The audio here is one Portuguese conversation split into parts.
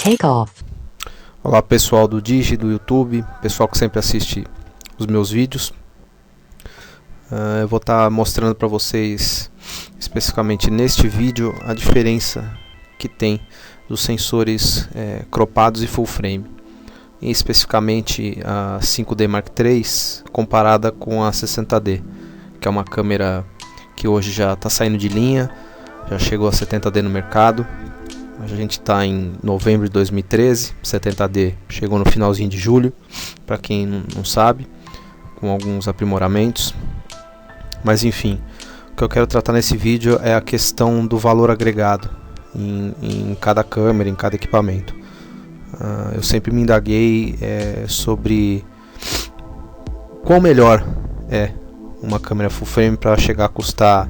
Takeoff. Olá pessoal do Digi, do YouTube, pessoal que sempre assiste os meus vídeos. Eu vou estar mostrando para vocês, especificamente neste vídeo, a diferença que tem dos sensores cropados e full frame. E especificamente a 5D Mark III comparada com a 60D, que é uma câmera que hoje já está saindo de linha, já chegou a 70D no mercado. A gente está em novembro de 2013, 70D chegou no finalzinho de julho, para quem não sabe, com alguns aprimoramentos. Mas enfim, o que eu quero tratar nesse vídeo é a questão do valor agregado em cada câmera, em cada equipamento. Eu sempre me indaguei sobre qual melhor é uma câmera full frame para chegar a custar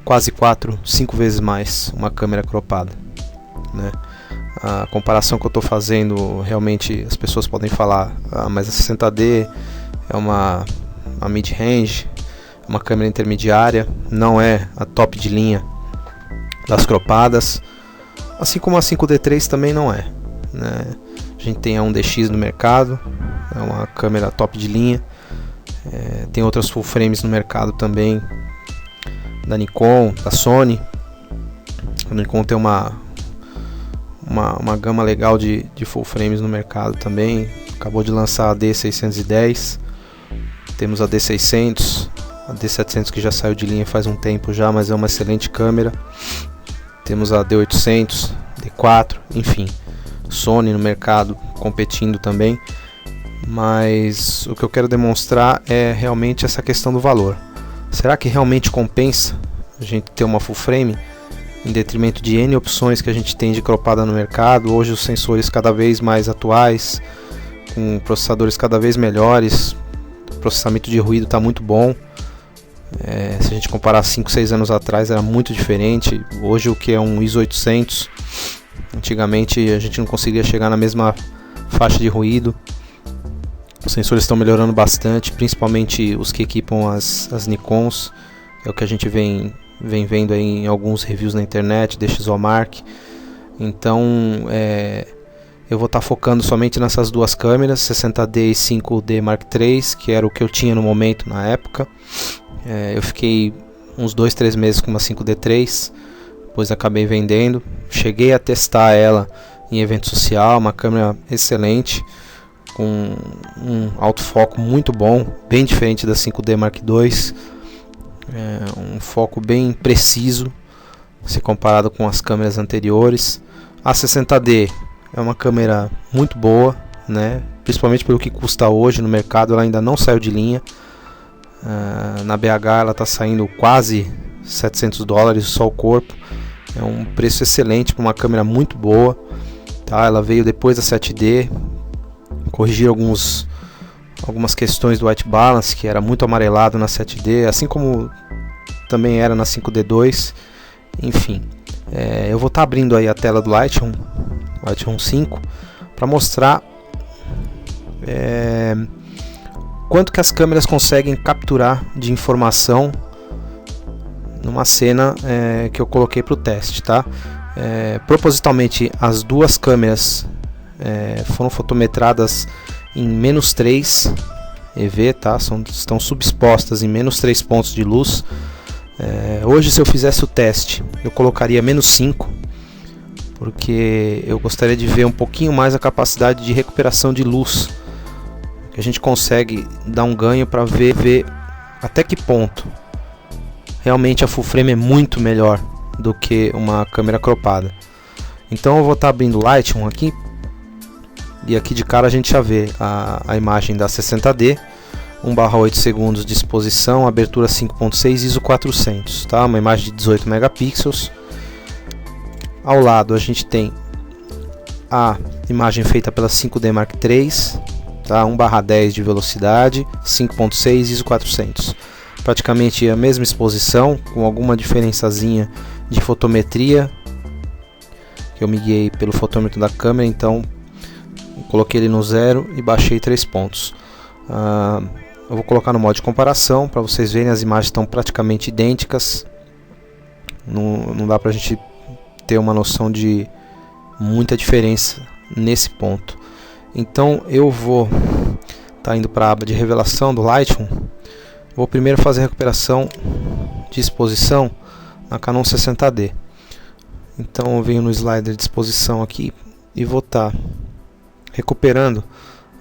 quase 4, 5 vezes mais uma câmera cropada, né? A comparação que eu estou fazendo, realmente as pessoas podem falar, mas a 60D é uma mid-range, uma câmera intermediária, não é a top de linha das cropadas, assim como a 5D3 também não é, né? A gente tem a 1DX no mercado, é uma câmera top de linha. Tem outras full frames no mercado também, da Nikon, da Sony. A Nikon tem uma gama legal de full frames no mercado também. Acabou de lançar a D610, temos a D600, a D700 que já saiu de linha faz um tempo já, mas é uma excelente câmera. Temos a D800, D4, enfim, Sony no mercado competindo também. Mas o que eu quero demonstrar é realmente essa questão do valor. Será que realmente compensa a gente ter uma full frame em detrimento de N opções que a gente tem de cropada no mercado? Hoje os sensores cada vez mais atuais, com processadores cada vez melhores, o processamento de ruído está muito bom. Se a gente comparar 5, 6 anos atrás era muito diferente. Hoje o que é um ISO 800, antigamente a gente não conseguia chegar na mesma faixa de ruído. Os sensores estão melhorando bastante, principalmente os que equipam as Nikons, que é o que a gente vem vendo aí em alguns reviews na internet, DxOMark. Então eu vou estar focando somente nessas duas câmeras, 60D e 5D Mark III, que era o que eu tinha no momento na época. Eu fiquei uns 2, 3 meses com uma 5D3, depois acabei vendendo. Cheguei a testar ela em evento social, uma câmera excelente, com um autofoco muito bom, bem diferente da 5D Mark II, um foco bem preciso se comparado com as câmeras anteriores. A 60D é uma câmera muito boa, né? Principalmente pelo que custa hoje no mercado, ela ainda não saiu de linha. Na BH ela está saindo quase $700 só o corpo, é um preço excelente para uma câmera muito boa, tá? Ela veio depois da 7D, corrigir algumas questões do white balance, que era muito amarelado na 7D, assim como também era na 5D2. Enfim, eu vou estar abrindo aí a tela do Lightroom 5 para mostrar quanto que as câmeras conseguem capturar de informação numa cena que eu coloquei para o teste, tá? Propositalmente as duas câmeras foram fotometradas em -3 EV, tá? Estão subexpostas em -3 pontos de luz. Hoje, se eu fizesse o teste, eu colocaria -5, porque eu gostaria de ver um pouquinho mais a capacidade de recuperação de luz, que a gente consegue dar um ganho para ver até que ponto realmente a full frame é muito melhor do que uma câmera cropada. Então eu vou estar abrindo o Lightroom aqui, e aqui de cara a gente já vê a imagem da 60D, 1/8 segundos de exposição, abertura 5.6, ISO 400, tá? Uma imagem de 18 megapixels. Ao lado a gente tem a imagem feita pela 5D Mark III, tá? 1/10 de velocidade, 5.6, ISO 400. Praticamente a mesma exposição, com alguma diferençazinha de fotometria, que eu me guiei pelo fotômetro da câmera, então coloquei ele no 0 e baixei 3 pontos. Eu vou colocar no modo de comparação para vocês verem, as imagens estão praticamente idênticas. Não dá pra gente ter uma noção de muita diferença nesse ponto. Então eu vou indo para a aba de revelação do Lightroom. Vou primeiro fazer a recuperação de exposição na Canon 60D. Então eu venho no slider de exposição aqui e vou estar recuperando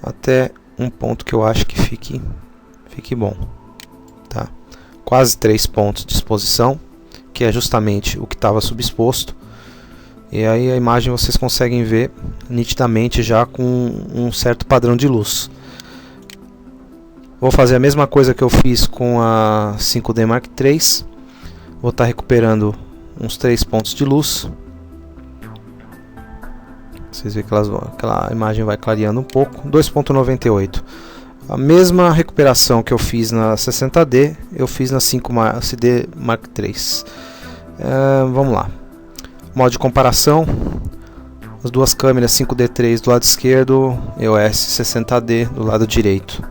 até um ponto que eu acho que fique bom, tá? Quase 3 pontos de exposição, que é justamente o que estava subexposto. E aí a imagem vocês conseguem ver nitidamente já com um certo padrão de luz. Vou fazer a mesma coisa que eu fiz com a 5D Mark III. Vou estar recuperando uns 3 pontos de luz. Vocês veem que aquela imagem vai clareando um pouco. 2.98. A mesma recuperação que eu fiz na 60D, eu fiz na 5D Mark III. Vamos lá. Modo de comparação. As duas câmeras 5D3 do lado esquerdo, EOS 60D do lado direito.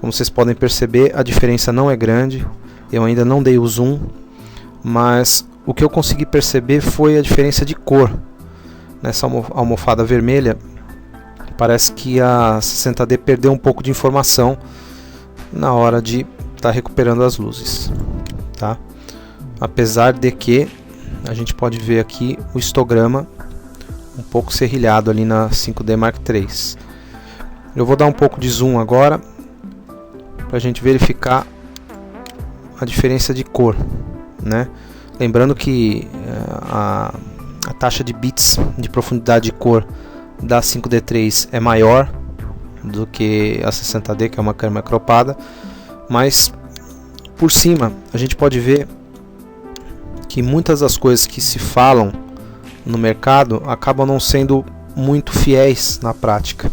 Como vocês podem perceber, a diferença não é grande. Eu ainda não dei o zoom, mas o que eu consegui perceber foi a diferença de cor. Nessa almofada vermelha, parece que a 60D perdeu um pouco de informação na hora de estar recuperando as luzes, tá? Apesar de que a gente pode ver aqui o histograma um pouco serrilhado ali na 5D Mark III. Eu vou dar um pouco de zoom agora para a gente verificar a diferença de cor, né? Lembrando que a taxa de bits de profundidade de cor da 5D3 é maior do que a 60D, que é uma câmera cropada, mas por cima a gente pode ver que muitas das coisas que se falam no mercado acabam não sendo muito fiéis na prática.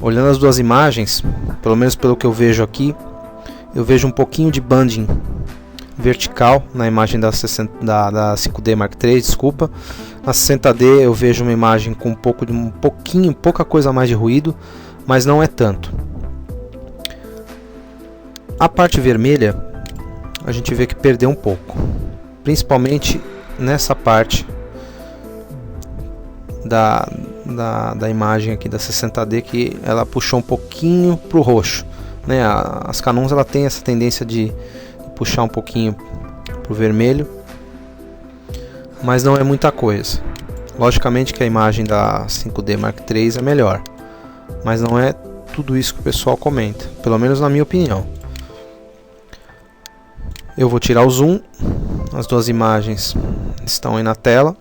Olhando as duas imagens, pelo menos pelo que eu vejo aqui, eu vejo um pouquinho de banding vertical na imagem da 5D Mark III, desculpa. Na 60D eu vejo uma imagem com pouca coisa a mais de ruído, mas não é tanto. A parte vermelha a gente vê que perdeu um pouco, principalmente nessa parte da imagem aqui da 60D, que ela puxou um pouquinho para o roxo, né? As Canons ela tem essa tendência de puxar um pouquinho para o vermelho, mas não é muita coisa. Logicamente que a imagem da 5D Mark III é melhor, mas não é tudo isso que o pessoal comenta, pelo menos na minha opinião. Eu vou tirar o zoom, as duas imagens estão aí na tela,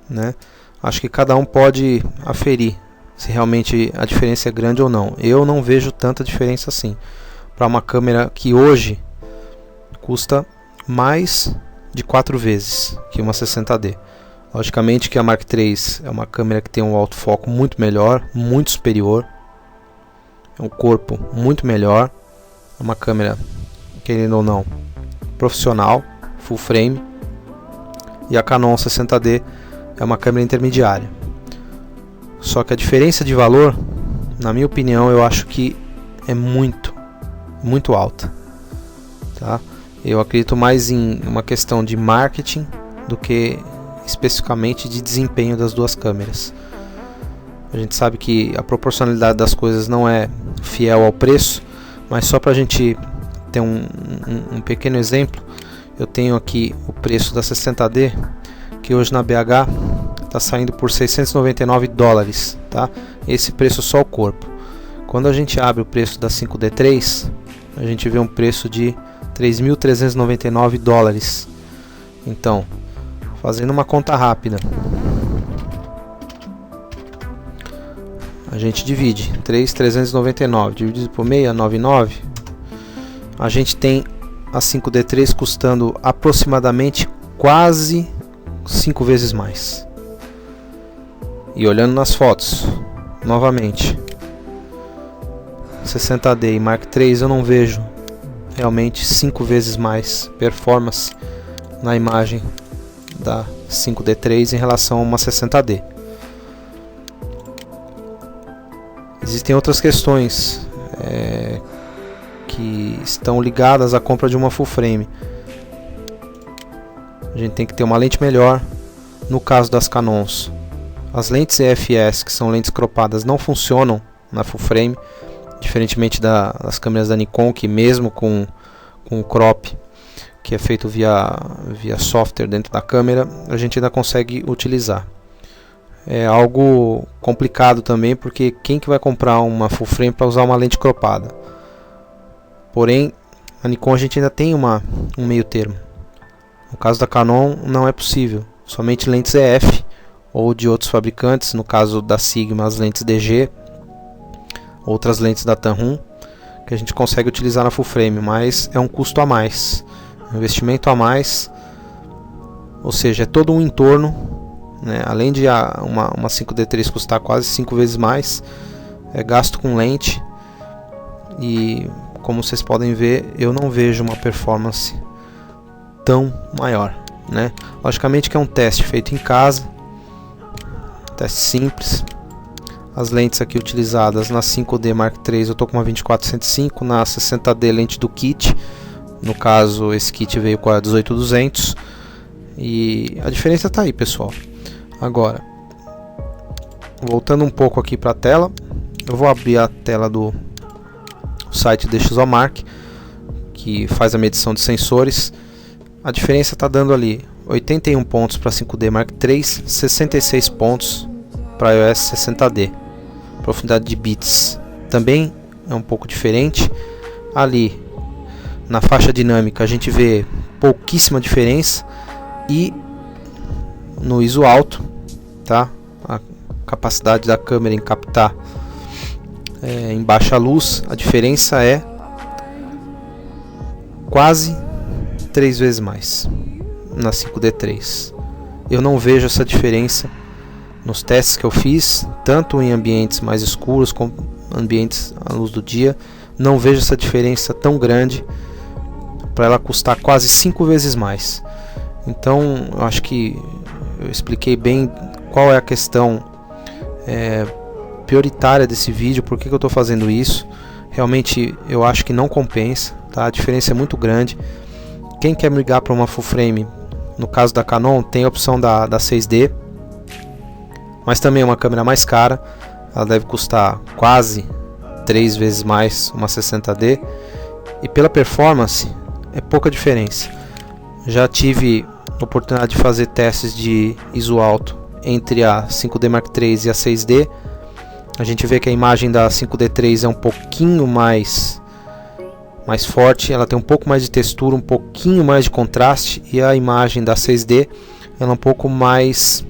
né? Acho que cada um pode aferir se realmente a diferença é grande ou não. Eu não vejo tanta diferença assim para uma câmera que hoje custa mais de 4 vezes que uma 60D. Logicamente que a Mark III é uma câmera que tem um autofoco muito melhor, muito superior, é um corpo muito melhor, é uma câmera, querendo ou não, profissional, full frame, e a Canon 60D é uma câmera intermediária. Só que a diferença de valor, na minha opinião, eu acho que é muito alta, tá? Eu acredito mais em uma questão de marketing do que especificamente de desempenho das duas câmeras. A gente sabe que a proporcionalidade das coisas não é fiel ao preço, mas só para a gente ter um pequeno exemplo, eu tenho aqui o preço da 60D, que hoje na BH está saindo por $699, tá? Esse preço só o corpo. Quando a gente abre o preço da 5D3, a gente vê um preço de $3.399. Então, fazendo uma conta rápida, a gente divide 3.399 dividido por 699, a gente tem a 5D3 custando aproximadamente quase 5 vezes mais. E olhando nas fotos, novamente, 60D e Mark III, eu não vejo realmente 5 vezes mais performance na imagem da 5D3 em relação a uma 60D. Existem outras questões que estão ligadas à compra de uma full frame. A gente tem que ter uma lente melhor. No caso das Canons, As lentes EFS, que são lentes cropadas, não funcionam na full frame, diferentemente das câmeras da Nikon, que mesmo com o crop, que é feito via software dentro da câmera, a gente ainda consegue utilizar. É algo complicado também, porque quem que vai comprar uma full frame para usar uma lente cropada? Porém, a Nikon a gente ainda tem um meio termo. No caso da Canon não é possível, somente lentes EF ou de outros fabricantes, no caso da Sigma as lentes DG, outras lentes da Tamron, que a gente consegue utilizar na full frame, mas é um custo a mais, um investimento a mais, ou seja, é todo um entorno, né? Além de uma 5D3 custar quase 5 vezes mais, é gasto com lente, e como vocês podem ver, eu não vejo uma performance tão maior, né? Logicamente que é um teste feito em casa, teste simples. As lentes aqui utilizadas na 5D Mark III, eu estou com uma 24-105, na 60D lente do kit, no caso esse kit veio com a 18-200, e a diferença está aí, pessoal. Agora, voltando um pouco aqui para a tela, eu vou abrir a tela do site DxOMark, que faz a medição de sensores. A diferença está dando ali 81 pontos para 5D Mark III, 66 pontos para EOS 60D. Profundidade de bits também é um pouco diferente. Ali na faixa dinâmica a gente vê pouquíssima diferença, e no ISO alto, tá? A capacidade da câmera em captar em baixa luz, a diferença é quase 3 vezes mais na 5D3. Eu não vejo essa diferença nos testes que eu fiz, tanto em ambientes mais escuros como ambientes à luz do dia. Não vejo essa diferença tão grande para ela custar quase 5 vezes mais. Então eu acho que eu expliquei bem qual é a questão prioritária desse vídeo, por que eu estou fazendo isso. Realmente eu acho que não compensa, tá? A diferença é muito grande. Quem quer migrar para uma full frame, no caso da Canon, tem a opção da 6D, mas também é uma câmera mais cara, ela deve custar quase 3 vezes mais uma 60D, e pela performance é pouca diferença. Já tive a oportunidade de fazer testes de ISO alto entre a 5D Mark III e a 6D. A gente vê que a imagem da 5D3 é um pouquinho mais forte, ela tem um pouco mais de textura, um pouquinho mais de contraste, e a imagem da 6D ela é um pouco mais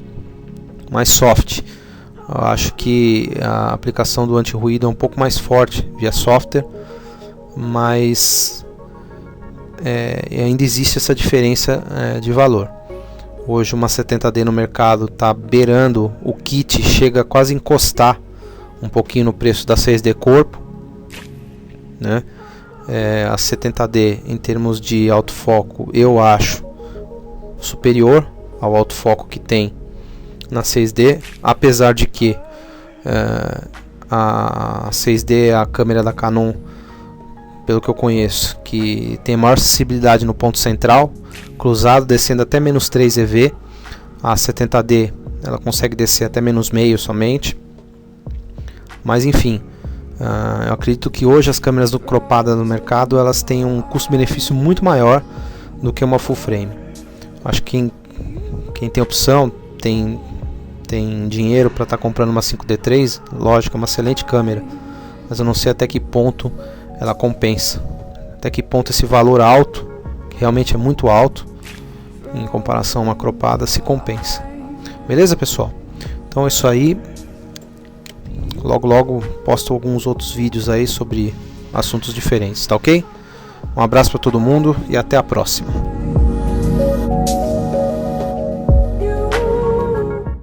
soft. Eu acho que a aplicação do anti-ruído é um pouco mais forte via software, mas ainda existe essa diferença de valor. Hoje uma 70D no mercado está beirando o kit, chega a quase encostar um pouquinho no preço da 6D corpo, né? A 70D em termos de autofoco eu acho superior ao autofoco que tem na 6D, apesar de que a 6D é a câmera da Canon, pelo que eu conheço, que tem maior sensibilidade no ponto central, cruzado, descendo até -3 EV. A 70D ela consegue descer até -0,5 somente. Mas enfim, eu acredito que hoje as câmeras cropadas no mercado elas têm um custo-benefício muito maior do que uma full frame. Acho que quem tem opção, tem dinheiro para estar comprando uma 5D3, lógico, é uma excelente câmera, mas eu não sei até que ponto ela compensa, até que ponto esse valor alto, que realmente é muito alto em comparação a uma cropada, se compensa. Beleza, pessoal? Então é isso aí. Logo posto alguns outros vídeos aí sobre assuntos diferentes, tá ok? Um abraço para todo mundo e até a próxima.